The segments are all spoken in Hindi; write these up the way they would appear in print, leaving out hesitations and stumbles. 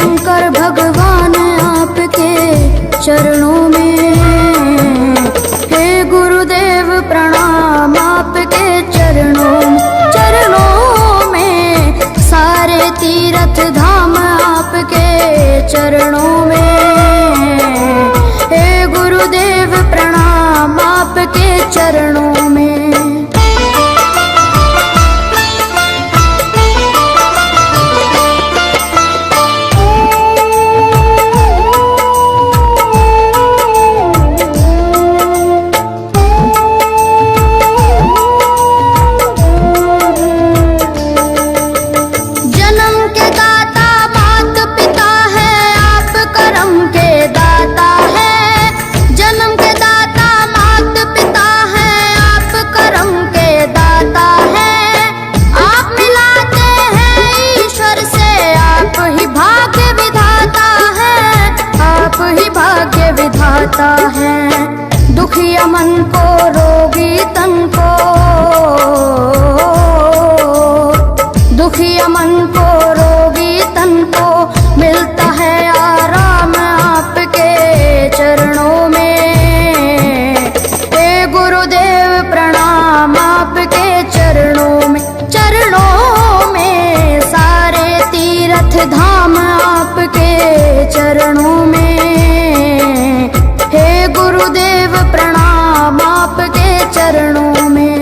शंकर भगवान आपके चरणों में। हे गुरुदेव प्रणाम आपके चरणों में। सारे तीर्थ धाम आपके चरणों में। हे गुरुदेव प्रणाम आपके चरणों में। है दुखिया मन को, रोगी तन को, दुखिया मन को, रोगी तन को मिलता है आराम आपके चरणों में। हे गुरुदेव प्रणाम आपके चरणों में। चरणों में सारे तीर्थ धाम आपके चरणों में। हे गुरुदेव प्रणाम आपके चरणों में।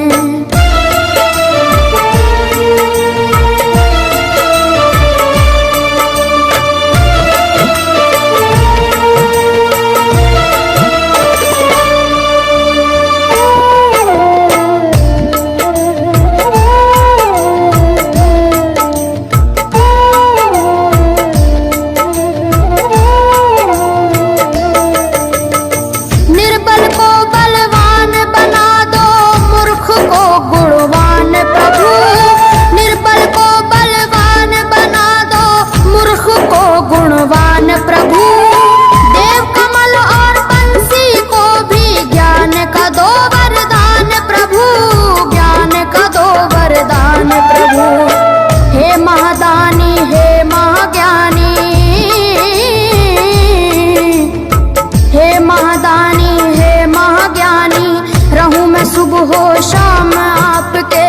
सुबह शाम आपके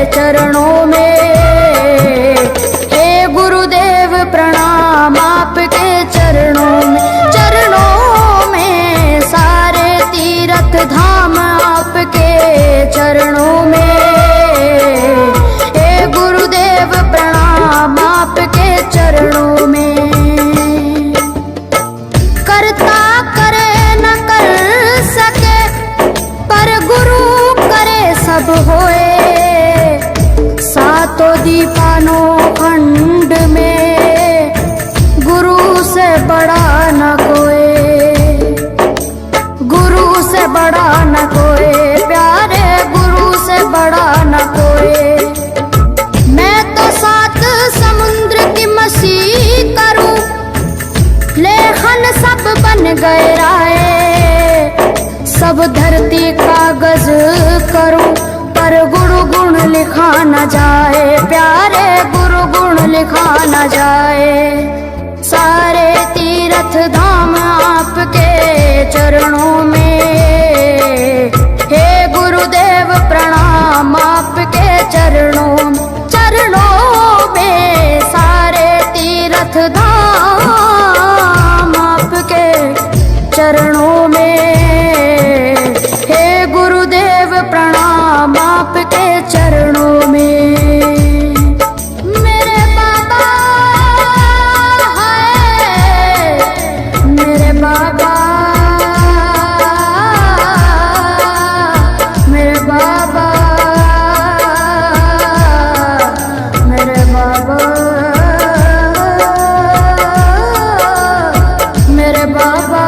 चरणों में। हे गुरुदेव प्रणाम आपके चरणों में। चरणों में सारे तीर्थ धाम आपके चरणों में। हे गुरुदेव प्रणाम आपके चरणों में। करता करे न कर सके पर गुरु करे सब होए। सातों दीपानों खंड में गुरु से बड़ा न कोई। गुरु से बड़ा न कोई प्यारे, गुरु से बड़ा न कोई। मैं तो सात समुद्र की मछली करूं, लेखन सब बन गए राय। सब धरती कागज करूं पर गुरु गुण लिखा न जाए प्यारे, गुरु गुण लिखा न जाए। सारे तीर्थ धाम आपके चरणों में। हे गुरुदेव प्रणाम आपके चरणों में। चरणों में सारे तीर्थ धाम आपके चरणों में। हे गुरुदेव प्रणाम आपके चरणों में। मेरे बाबा है, मेरे बाबा, मेरे बाबा, मेरे बाबा, मेरे बाबा।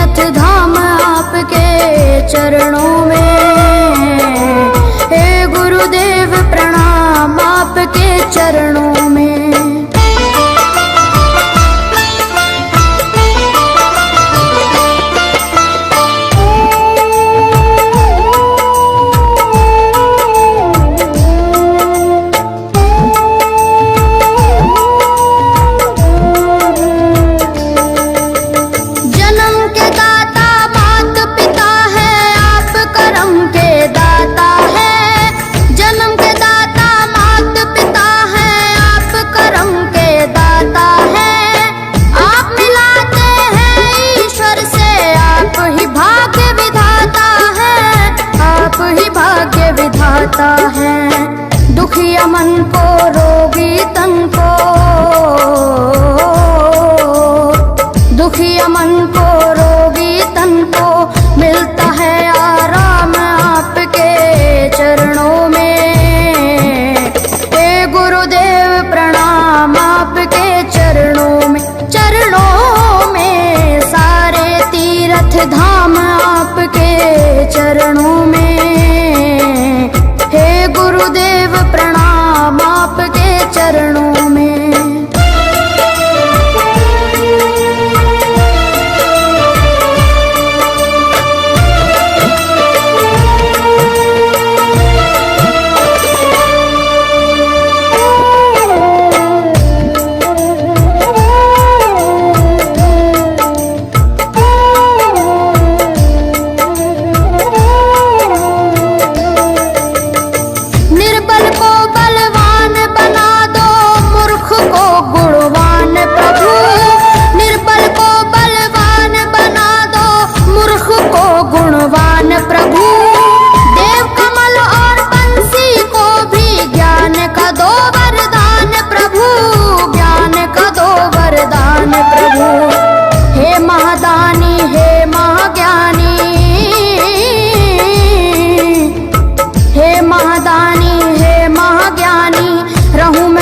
तीरथ धाम आपके चरणों में। हे गुरुदेव प्रणाम आपके चरणों में। है दुखिया मन को रोगी तन को, दुखिया मन को रोगी तन को मिलता है आराम आपके चरणों में। हे गुरुदेव प्रणाम आपके चरणों में। चरणों में सारे तीर्थ धाम आपके चरणों में। हे गुरुदेव प्रणाम आपके चरणों में।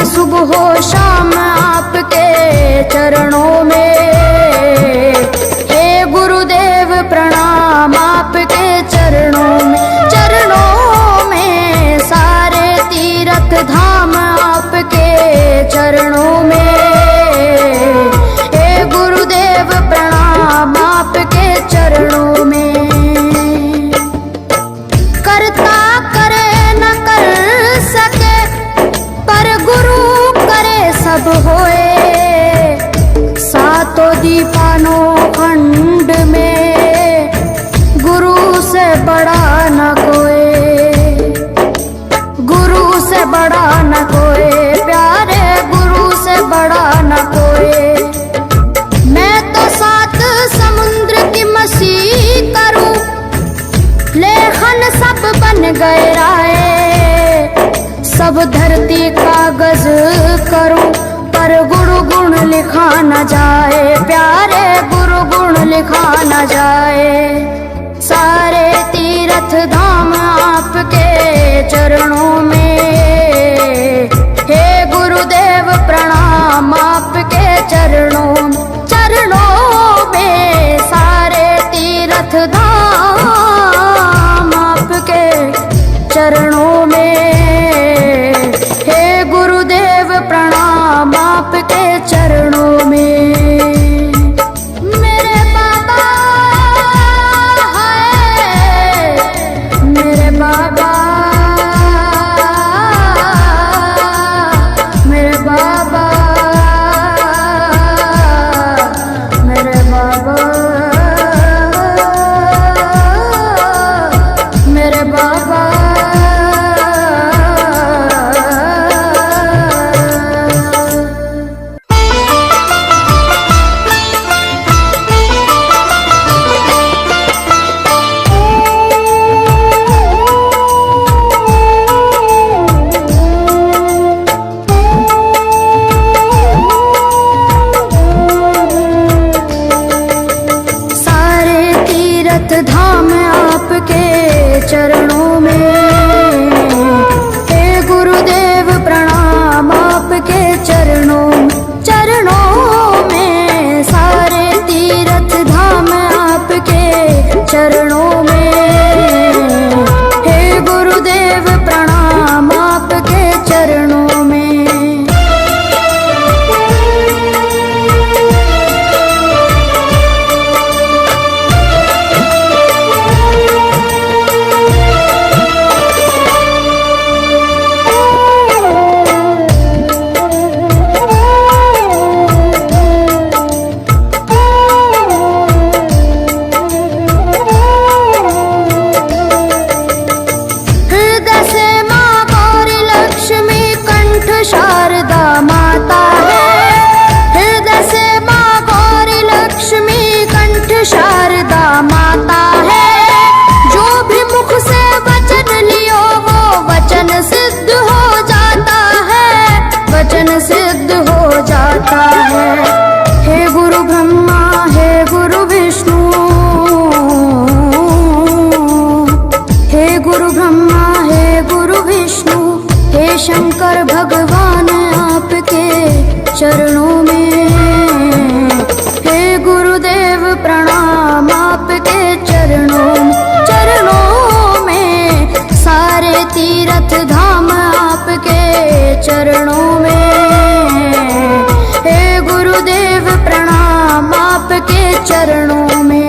सुबह हो शाम आपके चरणों में। हे गुरुदेव प्रणाम आपके चरणों में। चरणों में सारे तीर्थ धाम आपके चरणों में। हे गुरुदेव प्रणाम आपके चरणों में। करता करे न कर सके पर गुरु करे सब होए। सातों दीपानों खंड में गुरु से बड़ा न कोई, गुरु से बड़ा न कोई, प्यारे गुरु से बड़ा न कोई। मैं तो सात समुद्र की मसी करूं, लेखन सब बन गए राय। सब धरती कागज करूं पर गुरु गुण लिखा न जाए। प्यारे गुरु गुण लिखा न जाए। सारे तीर्थ धाम आपके चरणों में। हे गुरुदेव प्रणाम आपके चरणों में। चरणों में सारे तीर्थ धाम आपके चरणों में। हे गुरुदेव प्रणाम आपके चरणों में। मेरे बाबा चरणों में। हे गुरुदेव प्रणाम आपके चरणों में। शारदा माता है, हृदय से माँ गौरी लक्ष्मी कंठ शारदा माता है। जो भी मुख से वचन लियो वो वचन सिद्ध हो जाता है, वचन सिद्ध हो जाता है। हे गुरु ब्रह्मा हे गुरु विष्णु, हे गुरु ब्रह्मा हे गुरु विष्णु, हे शंकर भगवान आपके चरणों में। हे गुरुदेव प्रणाम आपके चरणों में। चरणों में सारे तीर्थ धाम आपके चरणों में। हे गुरुदेव प्रणाम आपके चरणों में।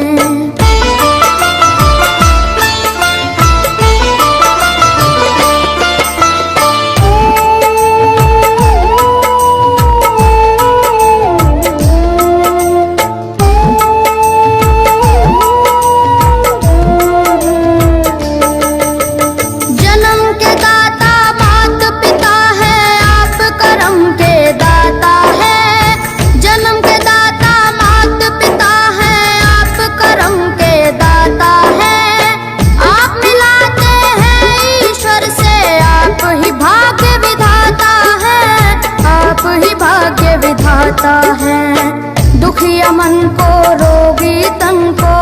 है दुखिया मन को रोगी तन को,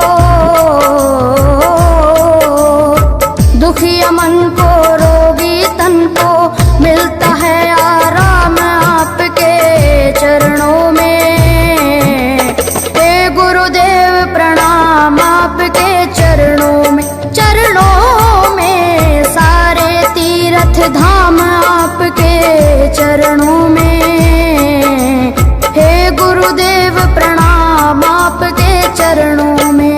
दुखिया मन को रोगी तन को मिलता है आराम आपके चरणों में। हे गुरुदेव प्रणाम आपके चरणों में। चरणों में सारे तीर्थ धाम आपके चरणों में। हे गुरुदेव प्रणाम आपके चरणों में।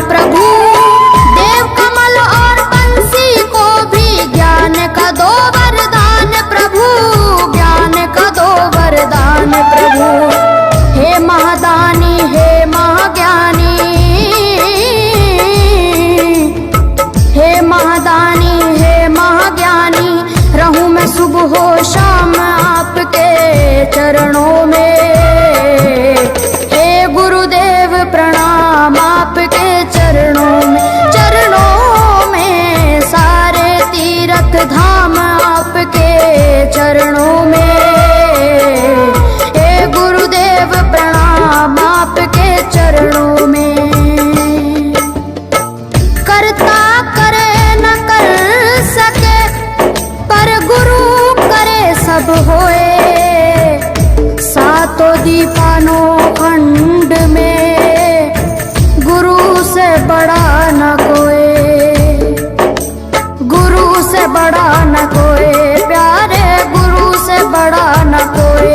प्रभु देव कमल और बंसी को भी ज्ञान का दो वरदान प्रभु, ज्ञान का दो वरदान प्रभु। हे महादानी हे महाज्ञानी, हे महादानी हे महाज्ञानी, रहूं मैं सुबह हो शाम आपके चरणों में। हे गुरुदेव प्रणाम आपके चरणों में। चरणों में सारे तीर्थ धाम आपके चरणों में। हे गुरुदेव प्रणाम आपके चरणों में। करता करे न कर सके पर गुरु करे सब होए। सातों दीपानों खंड में गुरु से बड़ा न कोई, गुरु से बड़ा न कोई, प्यारे गुरु से बड़ा न कोई।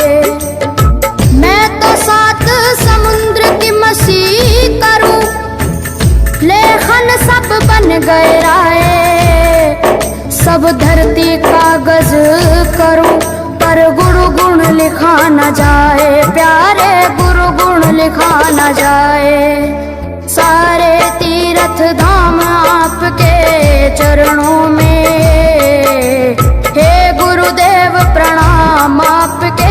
मैं तो सात समुद्र की मसी करूं, लेखन सब बन गए राय। सब धरती कागज करूं पर गुरु गुण लिखा न जाए, प्यारे गुरु गुण लिखा न जाए। सारे तीर्थ धाम आपके चरणों में। हे गुरुदेव प्रणाम आपके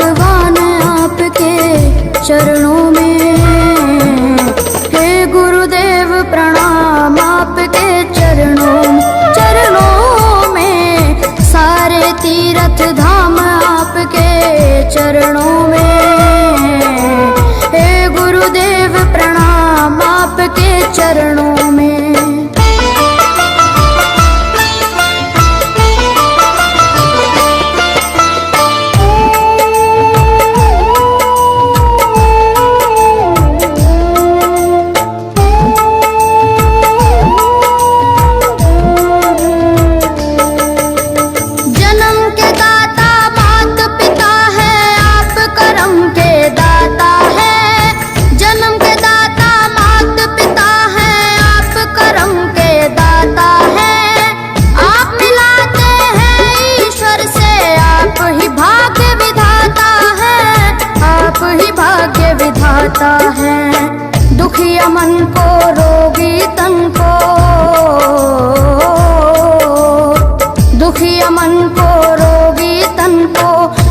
भगवान आपके चरणों में। हे गुरुदेव प्रणाम आपके चरणों में, सारे तीर्थ धाम आपके चरणों में। हे गुरुदेव प्रणाम आपके चरणों में। है दुखिया मन को, रोगी तन को, दुखिया मन को, रोगी तन को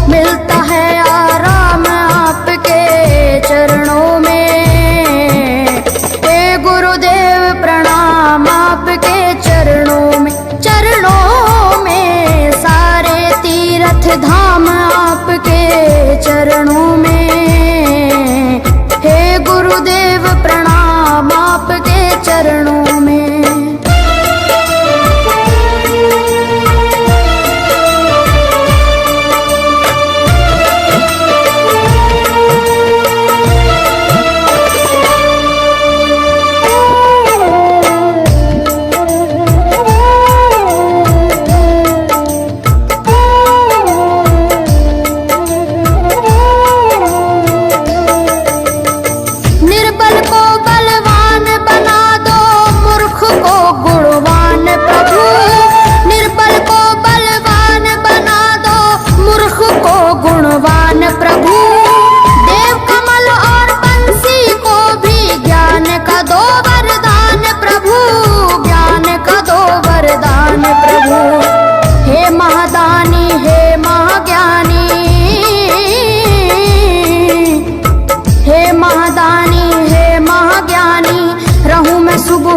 मिलता है आराम आपके चरणों में। हे गुरुदेव प्रणाम आपके चरणों में, चरणों में, सारे तीर्थ धाम आपके चरणों में। हे गुरुदेव प्रणाम आपके चरणों में।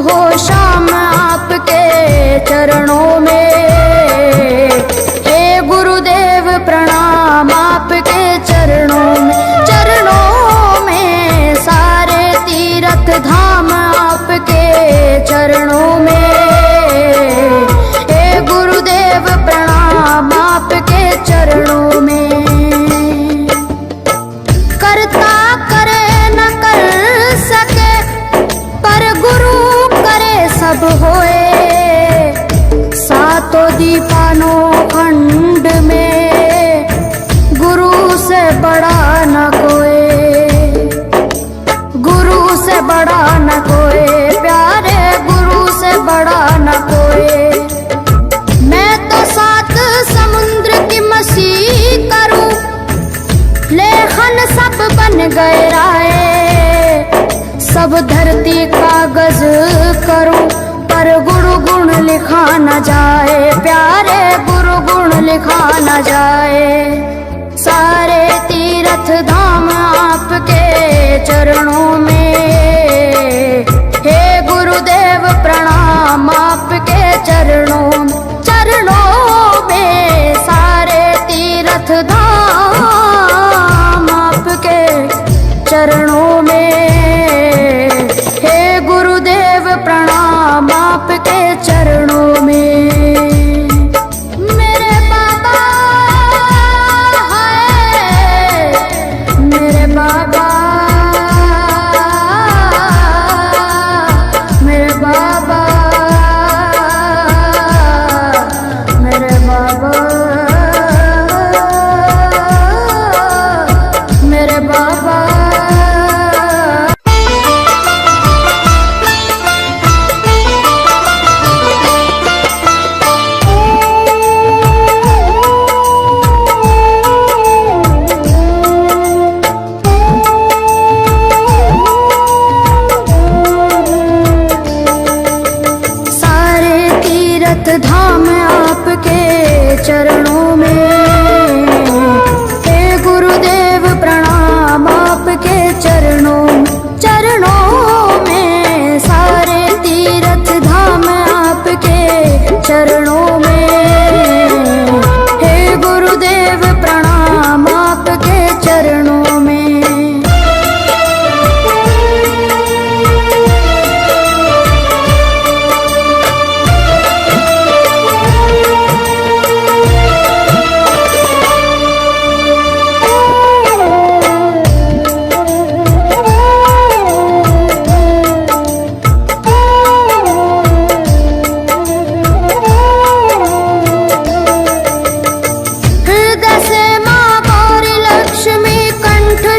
हो शाम आपके चरणों में। हे गुरुदेव प्रणाम आपके चरणों में, चरणों में, सारे तीर्थ धाम आपके चरणों में। हे गुरुदेव प्रणाम आपके चरणों में। करता करे न कर सके पर गुरु सब होए, सातों दीपानों खंड में गुरु से बड़ा न कोई, गुरु से बड़ा न कोई, प्यारे गुरु से बड़ा न कोई। मैं तो सात समुद्र की मसी करूं, लेखन सब बन गए राय, सब धरती कागज करूं पर गुरु गुण लिखा न जाए, प्यारे गुरु गुण लिखा न जाए। सारे तीर्थ धाम आपके चरणों में। हे गुरुदेव प्रणाम आपके चरणों में, चरणों में, सारे तीर्थ धाम आपके चरणों में। हे गुरुदेव प्रणाम आपके चरणों में। मेरे बाबा है, मेरे बाबा चरणों में। हे गुरुदेव प्रणाम आपके चरणों में।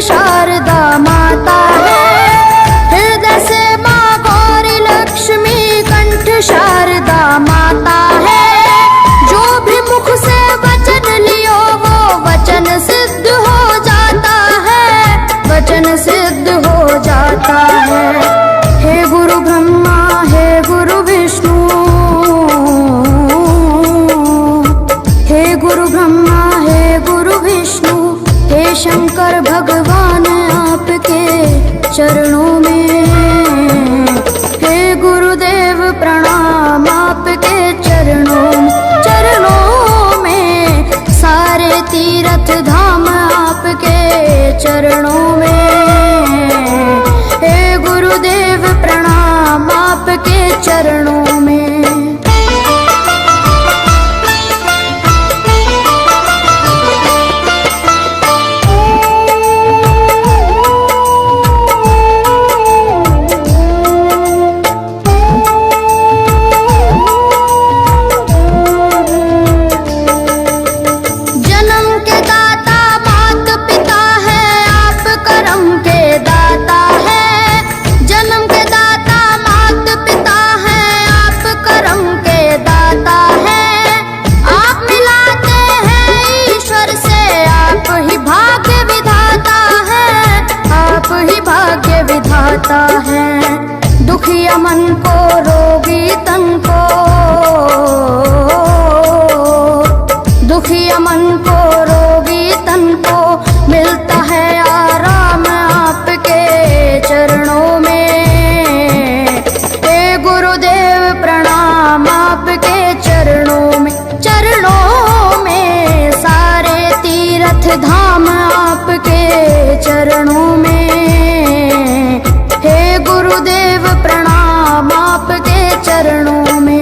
शारदा माता है, हृदय से माँ गौरी लक्ष्मी कंठ शारदा माता है। जो भी मुख से वचन लियो वो वचन सिद्ध हो जाता है, वचन सिद्ध हो जाता है। हे गुरु ब्रह्मा हे गुरु विष्णु, हे गुरु ब्रह्मा हे गुरु विष्णु, हे शंकर भगवान आपके चरणों में। हे गुरुदेव प्रणाम आपके चरणों में। चरणों में सारे तीर्थ धाम आपके चरणों में। हे गुरुदेव प्रणाम आपके चरणों में। है दुखिया मन को रोगी तन को, दुखिया मन को रोगी तन को मिलता है आराम आपके चरणों में। हे गुरुदेव प्रणाम आपके चरणों में। चरणों में सारे तीर्थ धाम आपके चरणों में। हे गुरुदेव प्रणाम आपके चरणों में।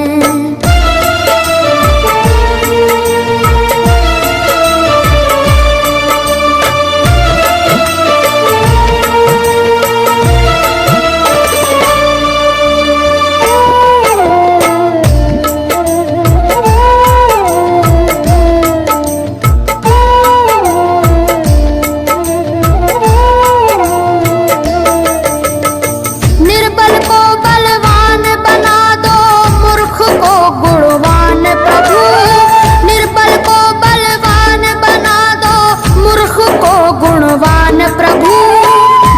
प्रभु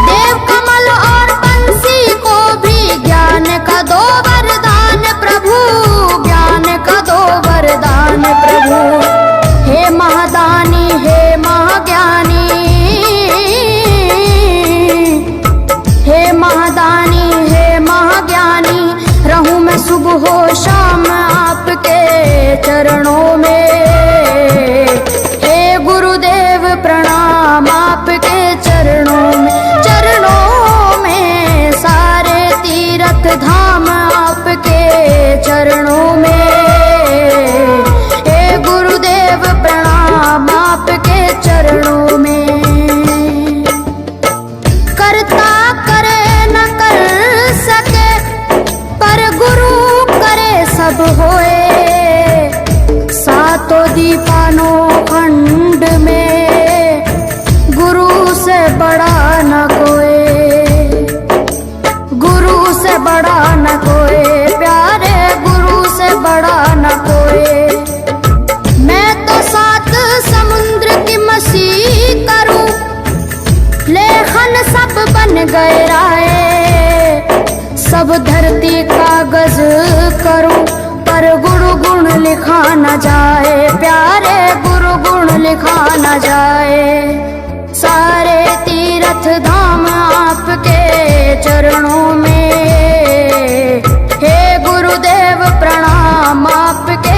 देव कमल और बंसी को भी ज्ञान का दो वरदान प्रभु, ज्ञान का दो वरदान प्रभु। हे महादानी हे महाज्ञानी, हे महादानी हे महाज्ञानी, रहूं मैं सुबह हो शाम आपके चरणों में। हे गुरुदेव प्रणाम आपके चरणों में। चरणों में सारे तीर्थ धाम आपके चरणों में। हे गुरुदेव प्रणाम आपके चरणों में। करता करे न कर सके पर गुरु करे सब होए। सातों दीपानों खंड में गुरु से बड़ा न कोई, गुरु से बड़ा न कोई, प्यारे गुरु से बड़ा न कोई। मैं तो सात समुद्र की मसी करूं, लेखन सब बन गए राय। सब धरती कागज करूं पर गुरु गुण लिखा न जाए, प्यारे गुरु गुण लिखा न जाए। सारे तीर्थ धाम आपके चरणों में। हे गुरुदेव प्रणाम आपके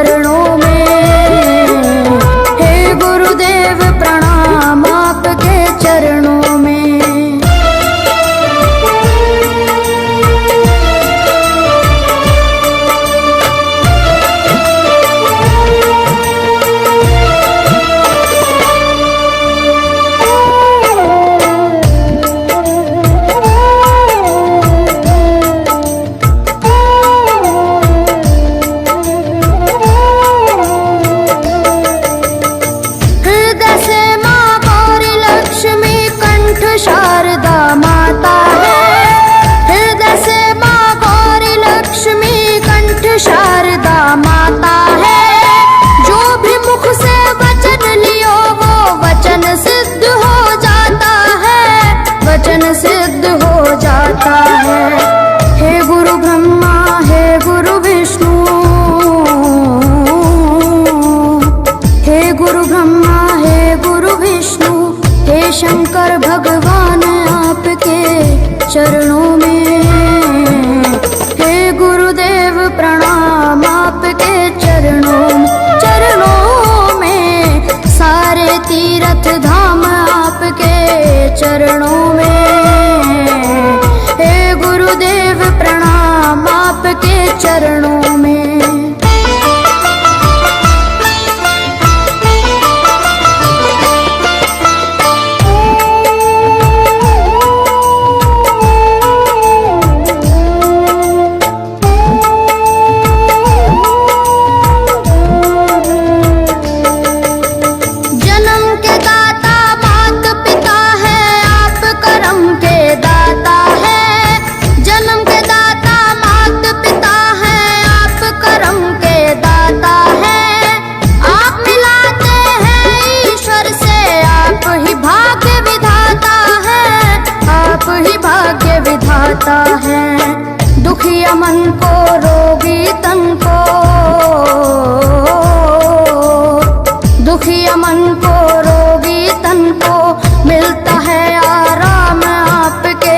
चरणों में। हे गुरुदेव प्रणाम आपके चरणों में। शारदा माता है, हृदय से माँ गौरी लक्ष्मी कंठ शारदा माता है। जो भी मुख से वचन लियो वो वचन सिद्ध हो जाता है, वचन सिद्ध हो जाता है। हे गुरु ब्रह्मा हे गुरु विष्णु, हे गुरु ब्रह्मा हे गुरु विष्णु, हे शंकर भगवान आपके चरणों में। हे गुरुदेव प्रणाम आपके चरणों में। चरणों में सारे तीर्थ धाम आपके चरणों में। हे गुरुदेव प्रणाम आपके चरणों में। है दुखिया मन को रोगी तन को, दुखिया मन को रोगी तन को मिलता है आराम आपके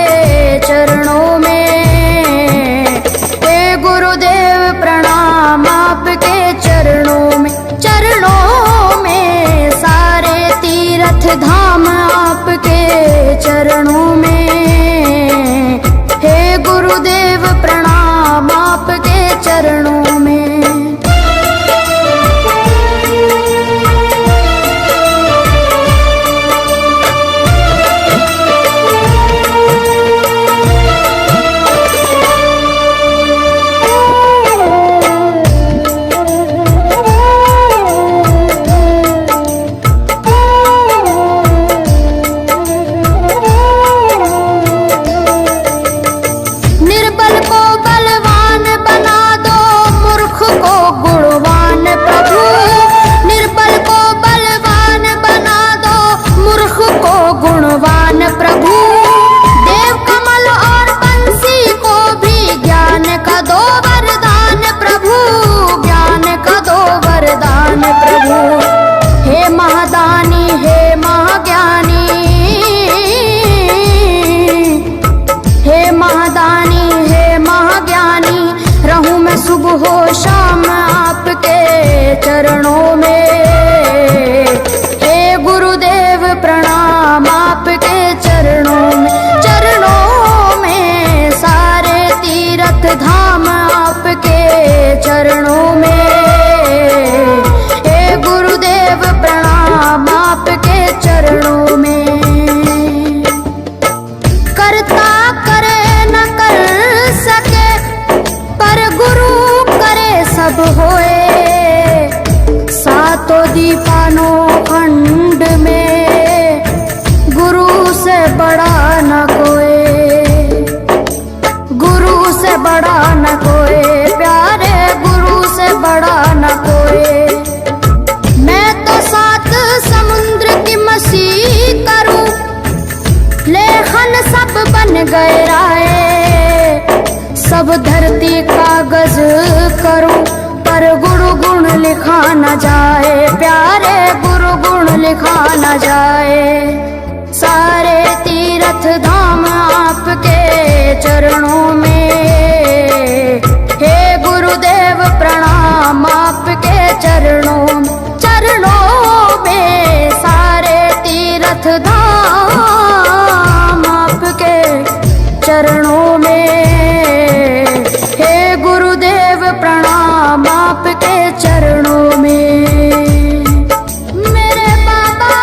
चरणों में। हे गुरुदेव प्रणाम आपके चरणों में। चरणों में सारे तीर्थ धाम आपके चरणों में। हे गुरुदेव प्रणाम आपके चरणों में। सुबह हो शाम आपके चरणों में। हे गुरुदेव प्रणाम आपके चरणों में। चरणों में सारे तीर्थ धाम आपके चरणों में। हे गुरुदेव प्रणाम आपके चरणों में। करता करे न कर सके पर गुरु सब होए। सातों दीपानों खंड में गुरु से बड़ा न कोई, गुरु से बड़ा न कोई प्यारे, गुरु से बड़ा न कोई। मैं तो सात समुद्र की मसी करूं, लेखन सब बन गए राय। सब धरती कागज करूं पर गुरु गुण लिखा न जाए प्यारे, गुरु गुण लिखा न जाए। सारे तीर्थ धाम आपके चरणों में। हे गुरुदेव प्रणाम आपके चरणों में सारे तीर्थ धाम आपके चरणों में। हे गुरुदेव प्रणाम आपके चरणों में। मेरे बाबा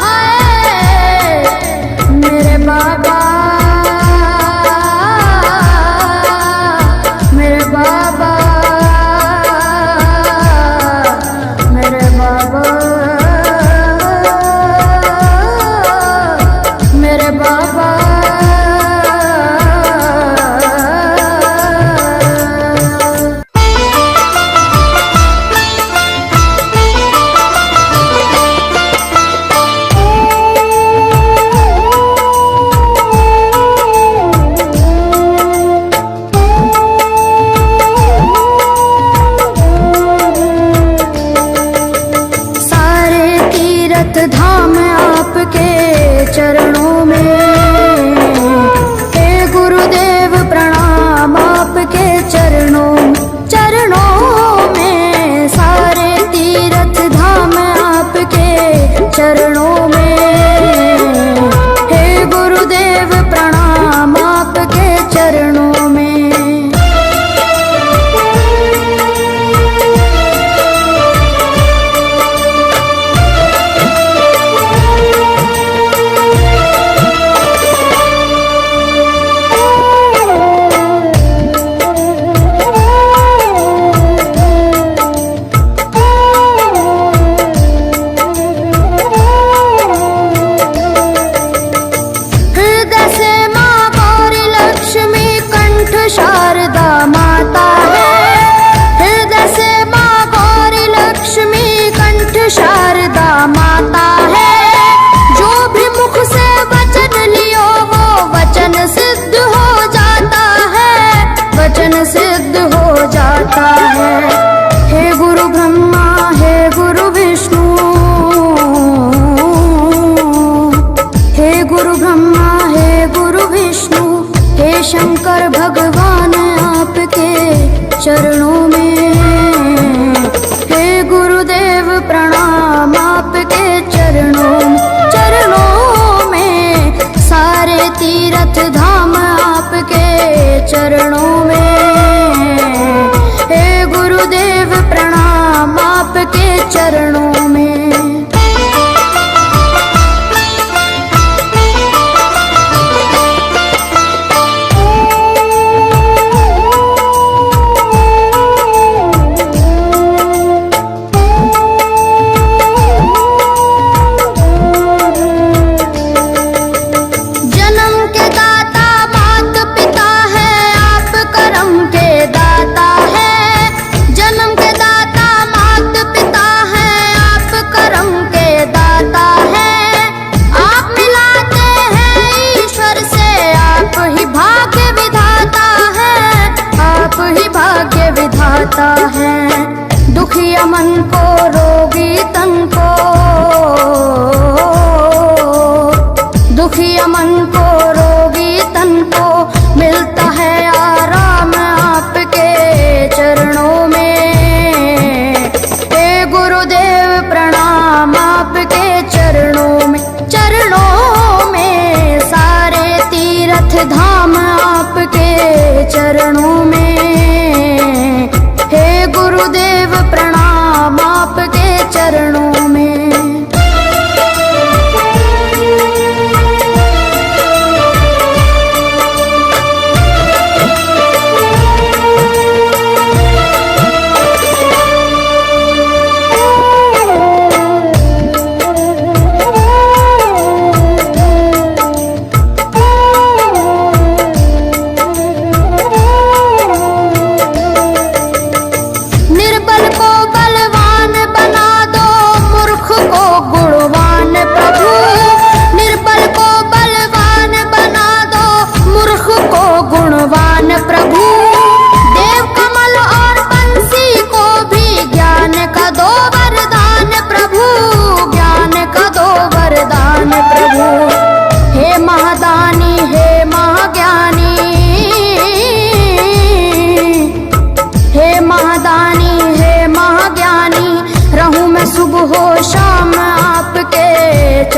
है, मेरे बाबा, मेरे बाबा, मेरे बाबा, मेरे बाबा। धाम आपके चरणों में। हे गुरुदेव प्रणाम आपके चरणों में सारे तीर्थ धाम आपके चरणों में। हे गुरुदेव प्रणाम आपके चरणों में। शारदा माता है, हृदय से माँ गौरी लक्ष्मी कंठ शारदा माता है। जो भी मुख से वचन लियो वो वचन सिद्ध हो जाता है, वचन सिद्ध हो जाता है। हे गुरु ब्रह्मा, हे गुरु विष्णु, हे गुरु ब्रह्मा, हे गुरु विष्णु, हे शंकर भगवान आपके चरणों में। हे गुरुदेव प्रणाम आपके चरणों में सारे तीर्थ धाम आपके चरणों में। हे गुरुदेव प्रणाम आपके चरणों में। है दुखिया मन को, रोगी तन को, दुखिया मन को, रोगी तन को मिलता है आराम आपके चरणों में। हे गुरुदेव प्रणाम आपके चरणों में सारे तीर्थ धाम आपके चरणों में। हे गुरुदेव प्रणाम आपके चरणों में।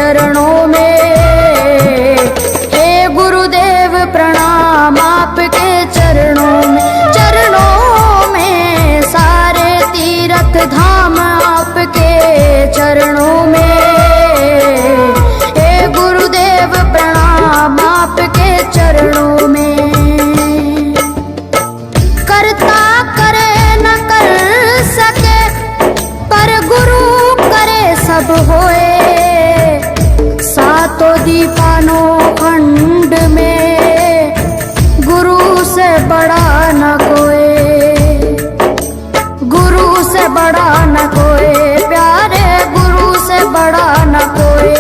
चरणों में। हे गुरुदेव प्रणाम आपके चरणों में, चरणों में सारे तीर्थ धाम आपके चरणों में। हे गुरुदेव प्रणाम आपके चरणों में। करता करे न कर सके पर गुरु करे सब होए। सातों दीपानों खंड में गुरु से बड़ा न कोई, गुरु से बड़ा न कोई, प्यारे गुरु से बड़ा न कोई।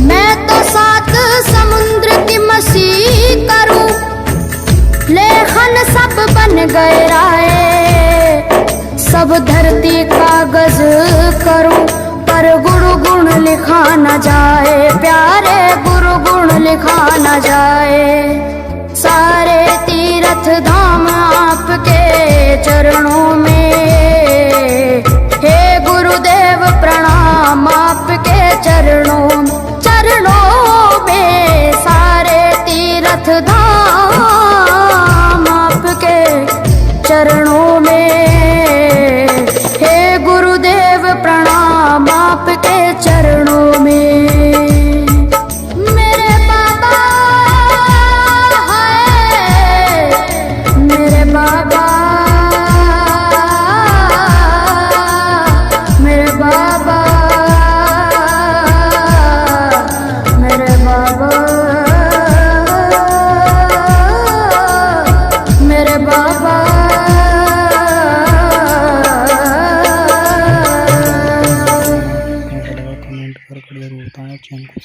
मैं तो सात समुद्र की मसी करूं, लेखन सब बन गए राय। सब धरती कागज करूं पर गुरु गुण लिखा न जाए, प्यारे गुरु गुण लिखा न जाए। सारे तीर्थ धाम आपके चरणों में। हे गुरुदेव प्रणाम आपके चरणों में, चरणों में सारे तीर्थ धाम आपके चरणों में। हे गुरुदेव प्रणाम आपके चरणों में। मेरे बाबा है, मेरे बाबा, मेरे बाबा, मेरे बाबा, मेरे बाबा। कमेंट कर जरूर बताएं, चैनल को